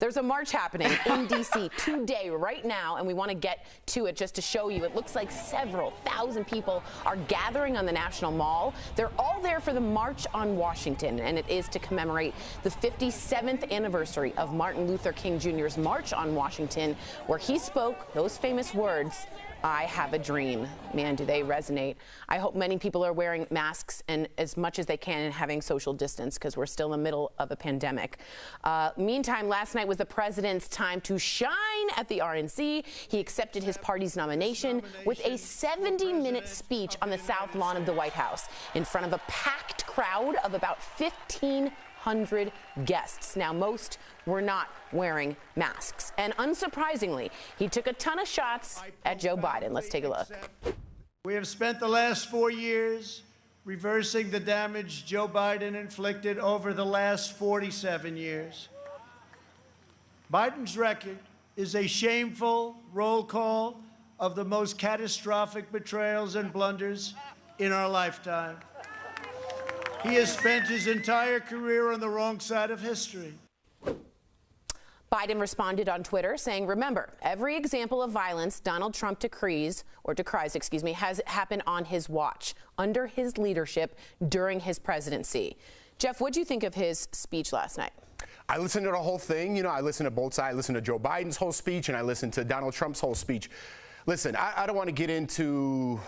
There's a march happening in D.C. today, right now, and we want to get to it just to show you. It looks like several thousand people are gathering on the National Mall. They're all there for the March on Washington, and it is to commemorate the 57th anniversary of Martin Luther King Jr.'s March on Washington, where he spoke those famous words, "I have a dream." Man, do they resonate. I hope many people are wearing masks and as much as they can and having social distance because we're still in the middle of a pandemic. Meantime, last night was the president's time to shine at the RNC. He accepted his party's nomination with a 70-minute speech on the South Lawn of the White House in front of a packed crowd of about 1,500 guests. Now, most were not wearing masks. And unsurprisingly, he took a ton of shots at Joe Biden. Let's take a look. We have spent the last 4 years reversing the damage Joe Biden inflicted over the last 47 years. Biden's record is a shameful roll call of the most catastrophic betrayals and blunders in our lifetime. He has spent his entire career on the wrong side of history. Biden responded on Twitter saying, "Remember, every example of violence Donald Trump decries, has happened on his watch, under his leadership, during his presidency." Jeff, what do you think of his speech last night? I listened to the whole thing. You know, I listened to both sides. I listened to Joe Biden's whole speech, and I listened to Donald Trump's whole speech. Listen, I don't want to get too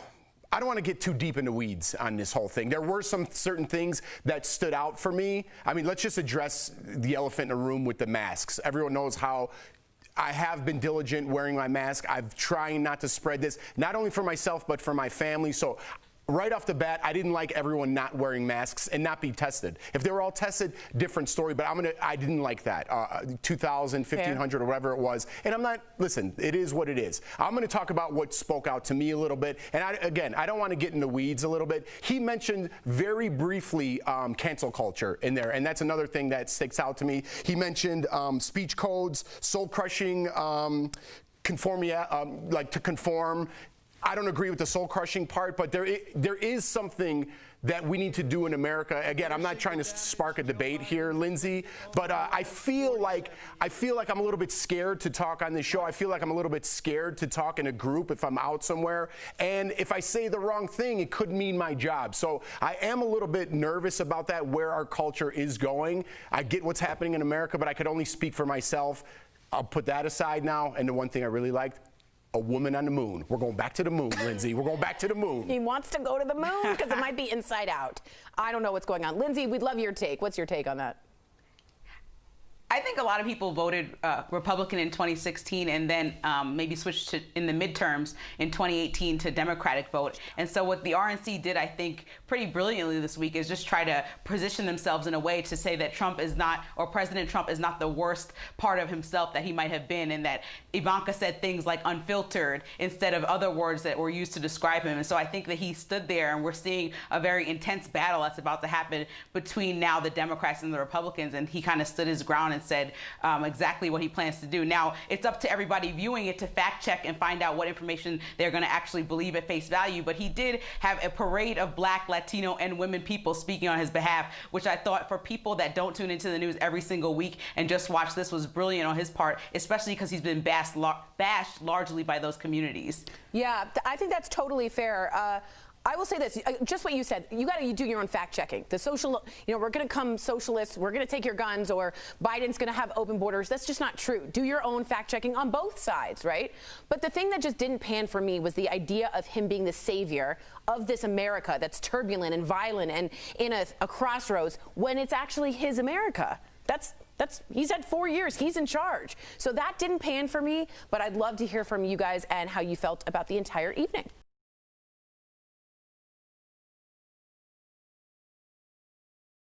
deep in the weeds on this whole thing. There were some certain things that stood out for me. I mean, let's just address the elephant in the room with the masks. Everyone knows how I have been diligent wearing my mask. I'm trying not to spread this, not only for myself, but for my family. So right off the bat, I didn't like everyone not wearing masks and not be tested. If they were all tested, different story, but I didn't like that. 2,000, 1,500, or whatever it was. And I'm not, listen, it is what it is. I'm going to talk about what spoke out to me a little bit. And I don't want to get in the weeds a little bit. He mentioned very briefly cancel culture in there, and that's another thing that sticks out to me. He mentioned speech codes, soul-crushing, like to conform. I don't agree with the soul-crushing part, but there is something that we need to do in America. Again, I'm not trying to spark a debate here, Lindsay, but I feel like I'm a little bit scared to talk on this show. I feel like I'm a little bit scared to talk in a group if I'm out somewhere. And if I say the wrong thing, it could mean my job. So I am a little bit nervous about that, where our culture is going. I get what's happening in America, but I could only speak for myself. I'll put that aside now. And the one thing I really liked, a woman on the moon. We're going back to the moon, Lindsay. We're going back to the moon. He wants to go to the moon because it might be inside out. I don't know what's going on. Lindsay, we'd love your take. What's your take on that? I think a lot of people voted Republican in 2016 and then maybe switched to, in the midterms in 2018, to Democratic vote. And so what the RNC did, I think, pretty brilliantly this week is just try to position themselves in a way to say that Trump is not, or President Trump is not, the worst part of himself that he might have been, and that Ivanka said things like unfiltered instead of other words that were used to describe him. And so I think that he stood there, and we're seeing a very intense battle that's about to happen between now the Democrats and the Republicans, and he kind of stood his ground and said exactly what he plans to do. Now, it's up to everybody viewing it to fact check and find out what information they're going to actually believe at face value. But he did have a parade of Black, Latino, and women people speaking on his behalf, which I thought, for people that don't tune into the news every single week and just watch this, was brilliant on his part, especially because he's been bashed largely by those communities. Yeah, I think that's totally fair. I will say this, just what you said, you got to do your own fact checking. The social, we're going to come socialists, we're going to take your guns, or Biden's going to have open borders. That's just not true. Do your own fact checking on both sides, right? But the thing that just didn't pan for me was the idea of him being the savior of this America that's turbulent and violent and in a crossroads, when it's actually his America. He's had 4 years. He's in charge. So that didn't pan for me, but I'd love to hear from you guys and how you felt about the entire evening.